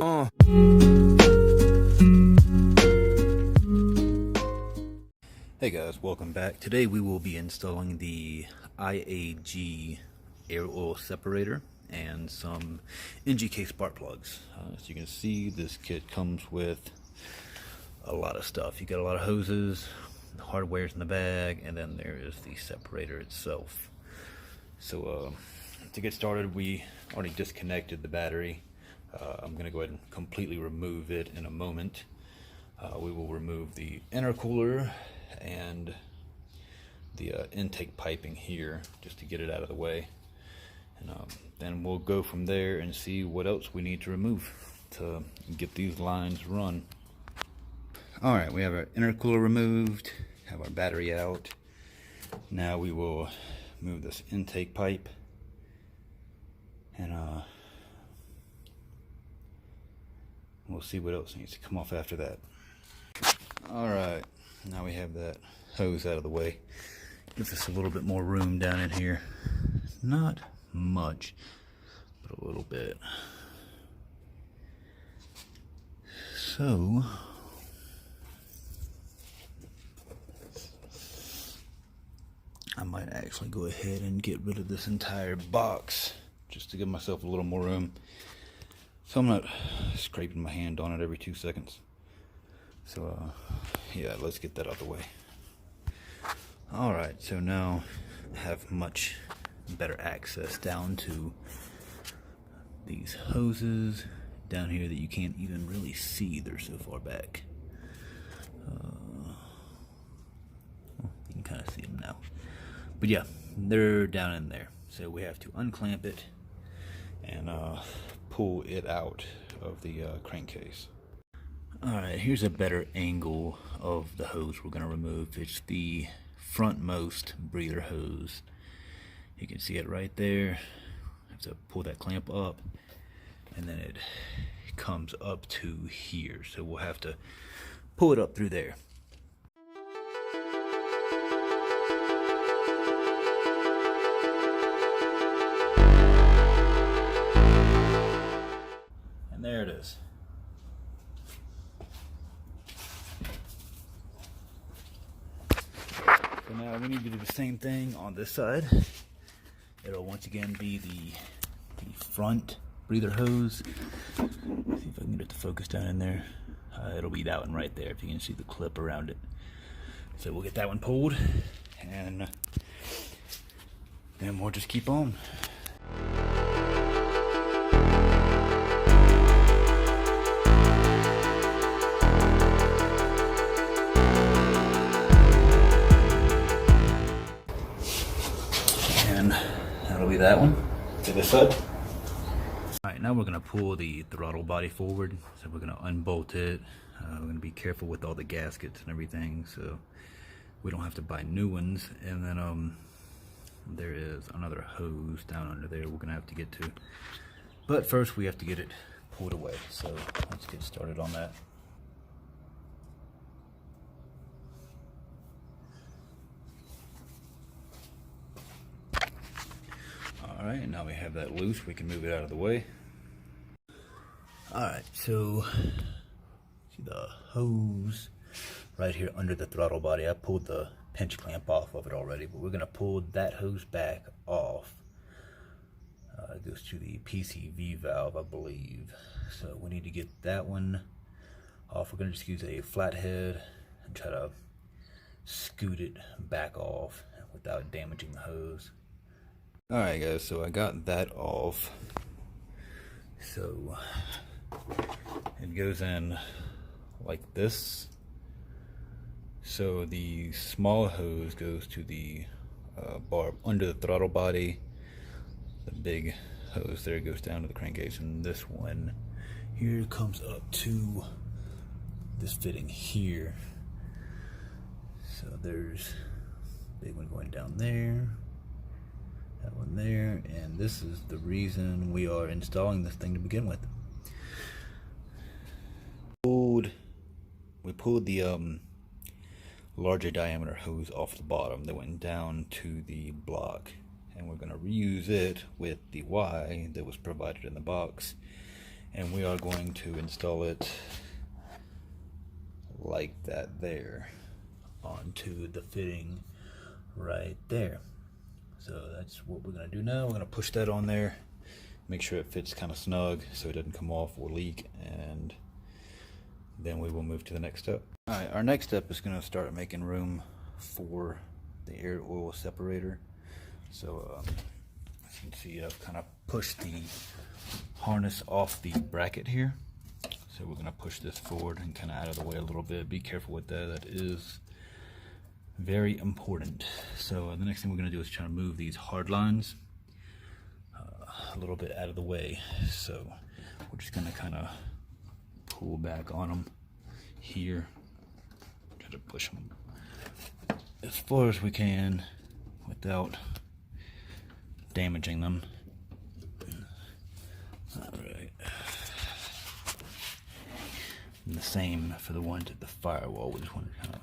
Hey guys, welcome back. Today we will be installing the IAG air oil separator and some NGK spark plugs. As you can see, this kit comes with a lot of stuff. You got a lot of hoses, the hardware's in the bag, and then there is the separator itself. So to get started, we already disconnected the battery. I'm going to go ahead and completely remove it in a moment. We will remove the intercooler and the intake piping here just to get it out of the way, and then we'll go from there and see what else we need to remove to get these lines run. Alright, we have our intercooler removed, have our battery out. Now we will move this intake pipe, and we'll see what else needs to come off after that. Alright, now we have that hose out of the way. Gives us a little bit more room down in here. Not much, but a little bit. So I might actually go ahead and get rid of this entire box just to give myself a little more room, so I'm not scraping my hand on it every 2 seconds. So yeah, let's get that out of the way. Alright, so now I have much better access down to these hoses down here that you can't even really see. They're so far back. You can kind of see them now. But yeah, they're down in there. So we have to unclamp it and pull it out of the crankcase. Alright, here's a better angle of the hose we're going to remove. It's the frontmost breather hose. You can see it right there. I have to pull that clamp up, and then it comes up to here. So we'll have to pull it up through there. And there it is. So now we need to do the same thing on this side. It'll once again be the front breather hose. See if I can get it to focus down in there. It'll be that one right there, if you can see the clip around it. So we'll get that one pulled, and then we'll just keep on. That'll be that one to this side. Alright, now we're going to pull the throttle body forward. So we're going to unbolt it. We're going to be careful with all the gaskets and everything, so we don't have to buy new ones. And then there is another hose down under there we're going to have to get to. But first we have to get it pulled away. So let's get started on that. Alright, now we have that loose, we can move it out of the way. Alright, so see the hose right here under the throttle body. I pulled the pinch clamp off of it already, but we're going to pull that hose back off. It goes to the PCV valve, I believe. So we need to get that one off. We're going to just use a flathead and try to scoot it back off without damaging the hose. Alright guys, so I got that off. So it goes in like this. So the small hose goes to the bar under the throttle body. The big hose there goes down to the crankcase, and this one here comes up to this fitting here. So there's a big one going down there. That one there, and this is the reason we are installing this thing to begin with. We pulled the larger diameter hose off the bottom that went down to the block, and we're going to reuse it with the Y that was provided in the box, and we are going to install it like that there onto the fitting right there. So that's what we're going to do now. We're going to push that on there, make sure it fits kind of snug so it doesn't come off or leak, and then we will move to the next step. Alright, our next step is going to start making room for the air oil separator. So as you can see, I've kind of pushed the harness off the bracket here. So we're going to push this forward and kind of out of the way a little bit. Be careful with that. That is very important. So the next thing we're going to do is try to move these hard lines a little bit out of the way. So we're just going to kind of pull back on them here. Try to push them as far as we can without damaging them. Alright. And the same for the ones at the firewall. We just want to kind of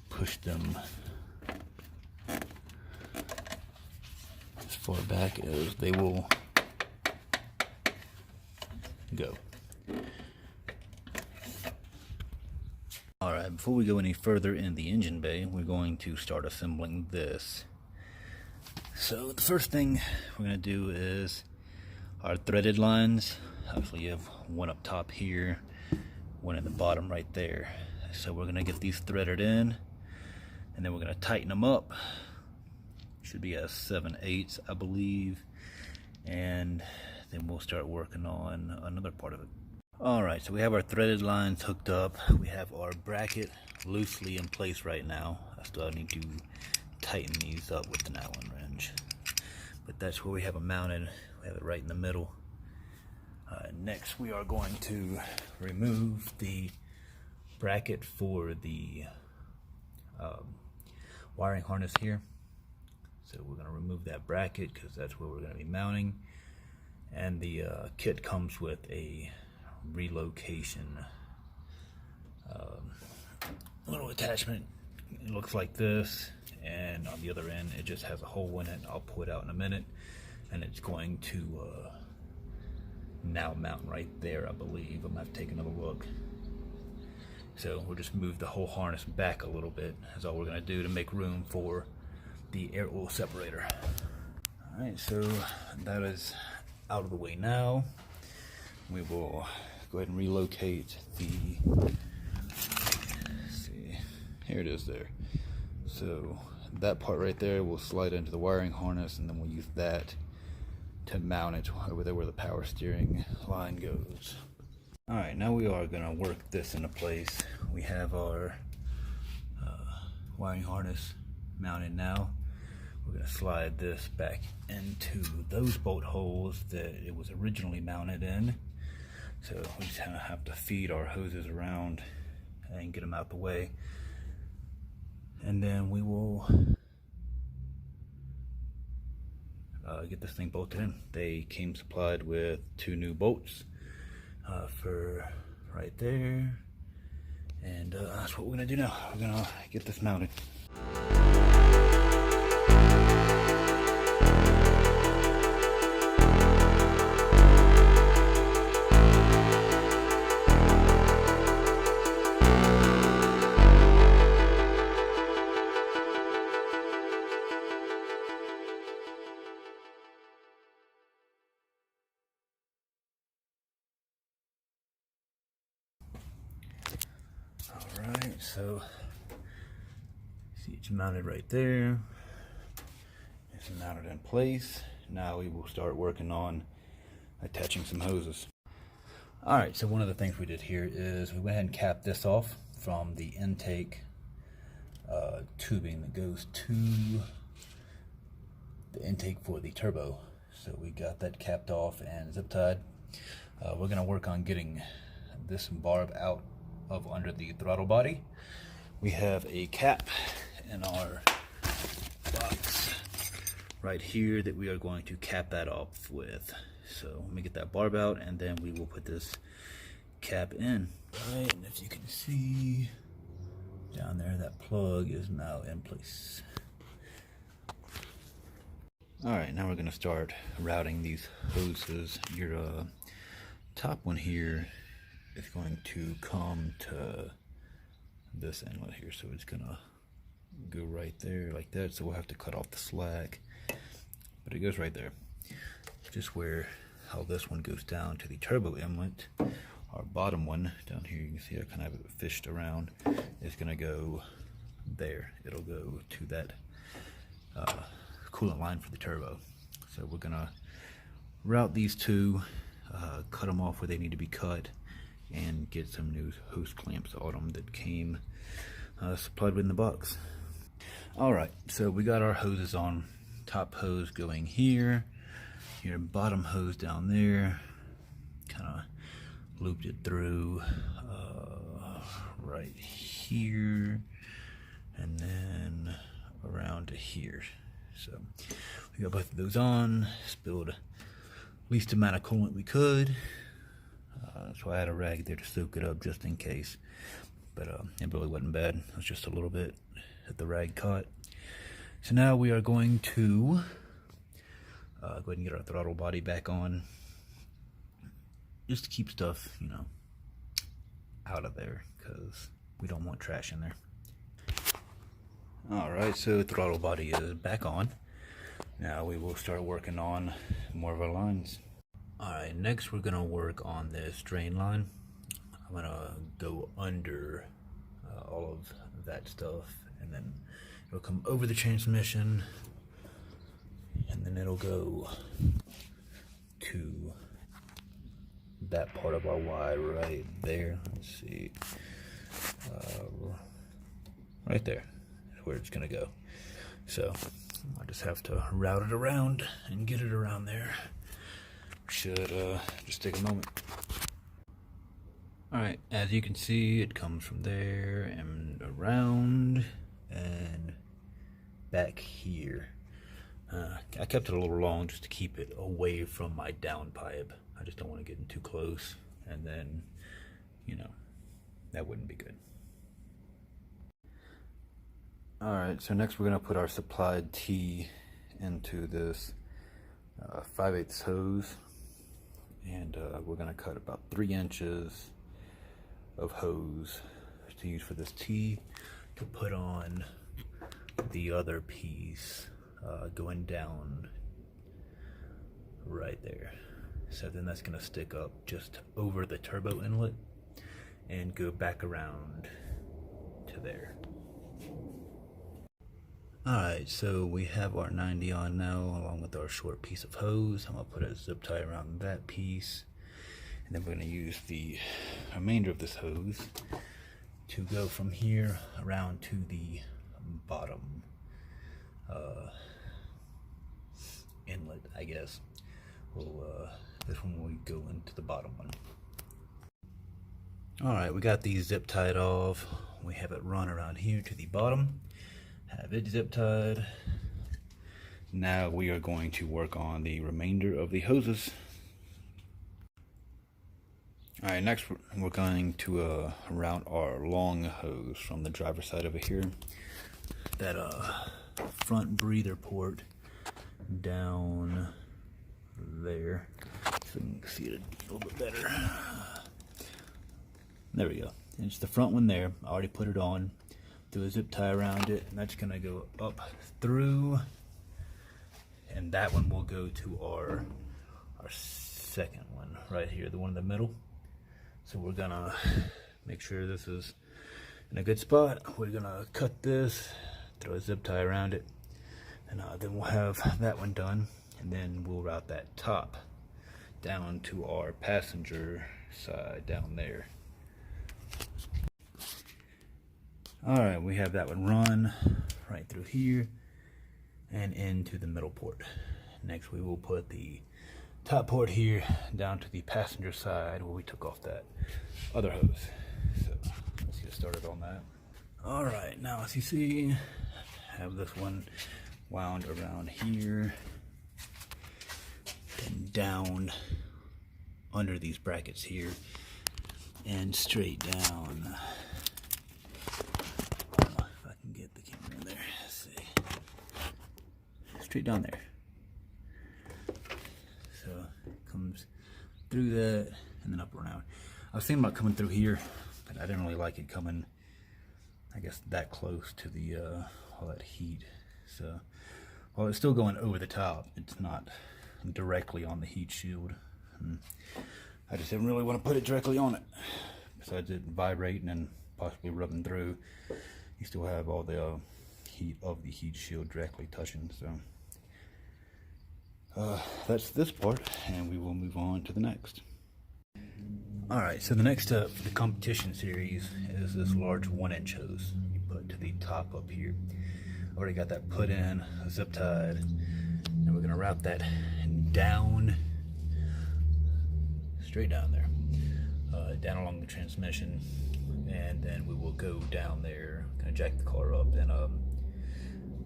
push them as far back as they will go. Alright, before we go any further in the engine bay, we're going to start assembling this. So the first thing we're going to do is our threaded lines. Obviously you have one up top here, one at the bottom right there. So we're going to get these threaded in, and then we're going to tighten them up. Should be a 7/8, I believe, and then we'll start working on another part of it. Alright, so we have our threaded lines hooked up. We have our bracket loosely in place right now. I still need to tighten these up with an Allen wrench, but that's where we have them mounted. We have it right in the middle. Next we are going to remove the bracket for the wiring harness here. So we're going to remove that bracket because that's where we're going to be mounting, and the kit comes with a relocation little attachment. It looks like this, and on the other end it just has a hole in it. I'll pull it out in a minute, and it's going to now mount right there, I believe. I'm going to have to take another look. So we'll just move the whole harness back a little bit. That's all we're going to do to make room for the air oil separator. Alright, so that is out of the way now. We will go ahead and relocate the, let's see, here it is there. So that part right there will slide into the wiring harness, and then we'll use that to mount it over there where the power steering line goes. Alright, now we are going to work this into place. We have our wiring harness mounted now. We're going to slide this back into those bolt holes that it was originally mounted in. So we just kind of have to feed our hoses around and get them out the way. And then we will get this thing bolted in. They came supplied with 2 new bolts for right there. And that's what we're going to do now. We're going to get this mounted. Alright, so see it's mounted right there. It's mounted in place. Now we will start working on attaching some hoses. Alright, so one of the things we did here is we went ahead and capped this off from the intake tubing that goes to the intake for the turbo. So we got that capped off and zip tied. We're going to work on getting this barb out of under the throttle body. We have a cap in our box right here that we are going to cap that off with. So let me get that barb out, and then we will put this cap in. Right, and if you can see down there, that plug is now in place. Alright, now we're going to start routing these hoses. Your top one here is going to come to this inlet here, so it's gonna go right there like that. So we'll have to cut off the slack, but it goes right there, just where how this one goes down to the turbo inlet. Our bottom one down here, you can see I kind of have it fished around, is gonna go there. It'll go to that coolant line for the turbo. So we're gonna route these two, cut them off where they need to be cut, and get some new hose clamps on them that came supplied in the box. Alright, so we got our hoses on. Top hose going here, your bottom hose down there, kind of looped it through right here, and then around to here. So we got both of those on, spilled least amount of coolant we could, so I had a rag there to soak it up just in case, but it really wasn't bad. It was just a little bit that the rag caught. So now we are going to go ahead and get our throttle body back on, just to keep stuff, you know, out of there, because we don't want trash in there. Alright, so throttle body is back on. Now we will start working on more of our lines. Alright, next we're going to work on this drain line. I'm going to go under all of that stuff, and then it'll come over the transmission, and then it'll go to that part of our Y right there. Let's see. Right there is where it's going to go. So I just have to route it around and get it around there. Should just take a moment. Alright, as you can see, it comes from there and around and back here. I kept it a little long just to keep it away from my downpipe. I just don't want to get in too close, and then, you know, that wouldn't be good. Alright, so next we're going to put our supplied T into this 5/8 hose, and we're going to cut about 3 inches of hose to use for this T to put on the other piece going down right there. So then that's going to stick up just over the turbo inlet and go back around to there. Alright, so we have our 90 on now, along with our short piece of hose. I'm going to put a zip tie around that piece, and then we're going to use the remainder of this hose to go from here around to the bottom inlet, I guess. This one will go into the bottom one. Alright, we got these zip tied off. We have it run around here to the bottom. Have it zip tied. Now we are going to work on the remainder of the hoses. Alright, next we're going to route our long hose from the driver's side over here. That front breather port down there. So you can see it a little bit better. There we go. And it's the front one there. I already put it on. Do a zip tie around it, and that's going to go up through, and that one will go to our second one right here, the one in the middle. So we're going to make sure this is in a good spot. We're going to cut this, throw a zip tie around it, and then we'll have that one done, and then we'll route that top down to our passenger side down there. Alright, we have that one run right through here and into the middle port. Next we will put the top port here down to the passenger side where we took off that other hose. So let's get started on that. Alright, now as you see, I have this one wound around here and down under these brackets here and straight down. Straight down there. So it comes through that and then up around. I was thinking about coming through here, but I didn't really like it coming, I guess, that close to the all that heat. So while it's still going over the top, it's not directly on the heat shield. And I just didn't really want to put it directly on it. Besides it vibrating and possibly rubbing through, you still have all the heat of the heat shield directly touching. So that's this part, and we will move on to the next. Alright, so the next step for the competition series is this large 1-inch hose you put to the top up here. Already got that put in, zip tied, and we're going to route that down, straight down there, down along the transmission, and then we will go down there, kind of jack the car up, and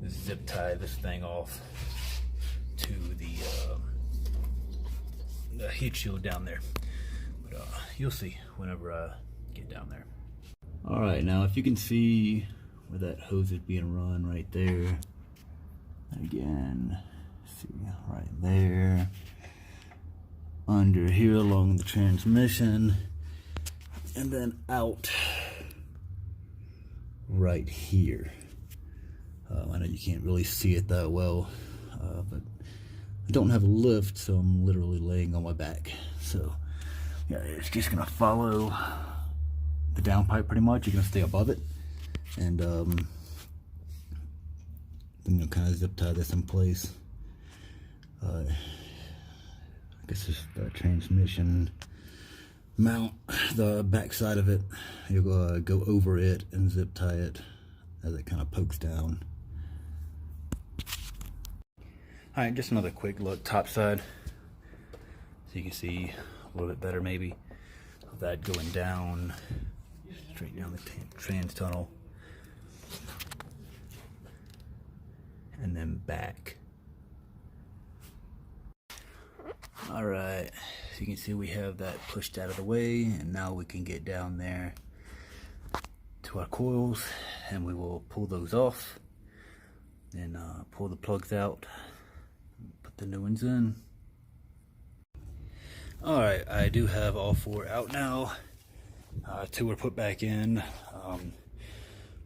zip tie this thing off to the heat shield down there. But you'll see whenever I get down there. Alright, now if you can see where that hose is being run right there, again, see right there, under here along the transmission, and then out right here. I know you can't really see it that well, but I don't have a lift, so I'm literally laying on my back. So yeah, it's just gonna follow the downpipe pretty much. You're gonna stay above it, and then you'll kind of zip tie this in place. I guess it's the transmission mount, the back side of it. You'll go over it and zip tie it as it kind of pokes down. Alright, just another quick look top side, so you can see a little bit better maybe of that going down, straight down the trans tunnel, and then back. Alright, so you can see we have that pushed out of the way, and now we can get down there to our coils, and we will pull those off, and pull the plugs out, put the new ones in. Alright, I do have all 4 out now. 2 were put back in.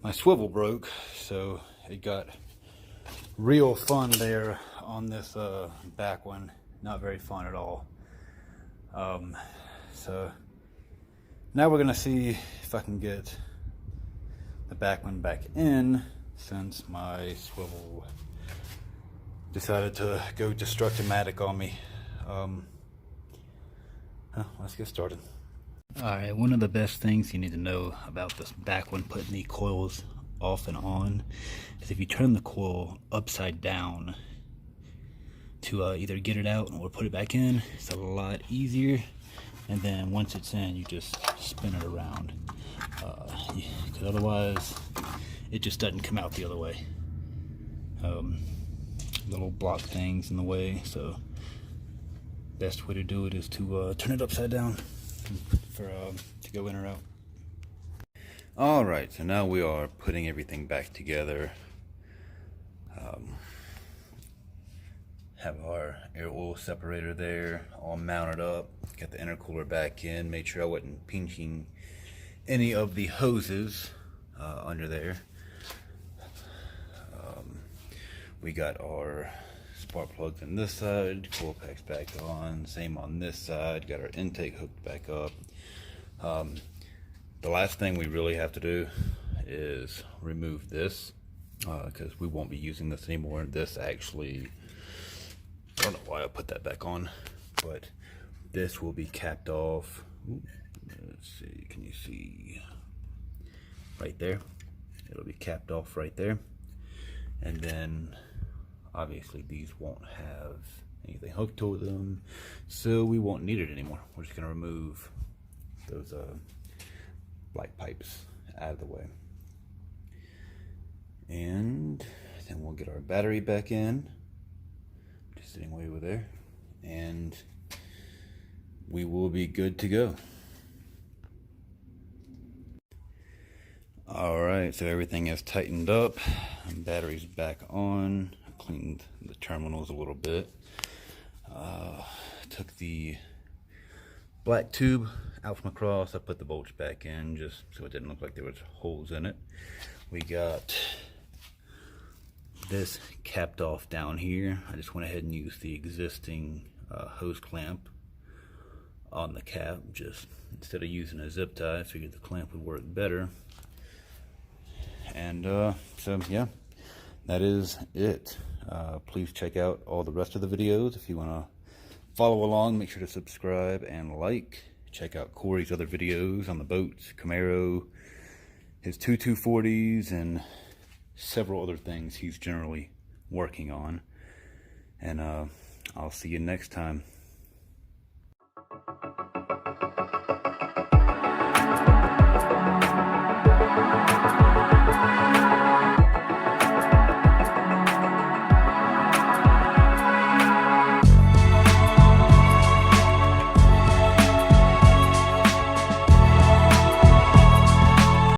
My swivel broke, so it got real fun there on this back one. Not very fun at all. So now we're gonna see if I can get the back one back in, since my swivel decided to go destructomatic on me. Let's get started. Alright, one of the best things you need to know about this back one, putting the coils off and on, is if you turn the coil upside down to either get it out or put it back in, it's a lot easier. And then once it's in, you just spin it around, because otherwise it just doesn't come out the other way. Little block things in the way, so best way to do it is to turn it upside down for to go in or out. Alright, so now we are putting everything back together. Have our air oil separator there all mounted up, got the intercooler back in, made sure I wasn't pinching any of the hoses under there. We got our spark plugs on this side, coil packs back on, same on this side, got our intake hooked back up. The last thing we really have to do is remove this, because we won't be using this anymore. This actually, I don't know why I put that back on, but this will be capped off. Ooh, let's see, can you see right there? It'll be capped off right there, and then obviously these won't have anything hooked to them, so we won't need it anymore. We're just gonna remove those black pipes out of the way, and then we'll get our battery back in, just sitting way over there, and we will be good to go. Alright, so everything is tightened up, and battery's back on. Cleaned the terminals a little bit. Took the black tube out from across. I put the bolts back in just so it didn't look like there was holes in it. We got this capped off down here. I just went ahead and used the existing hose clamp on the cap. Just instead of using a zip tie, I figured the clamp would work better. And so yeah, that is it. Please check out all the rest of the videos. If you want to follow along, make sure to subscribe and like. Check out Corey's other videos on the boats, Camaro, his 240s, and several other things he's generally working on. And I'll see you next time.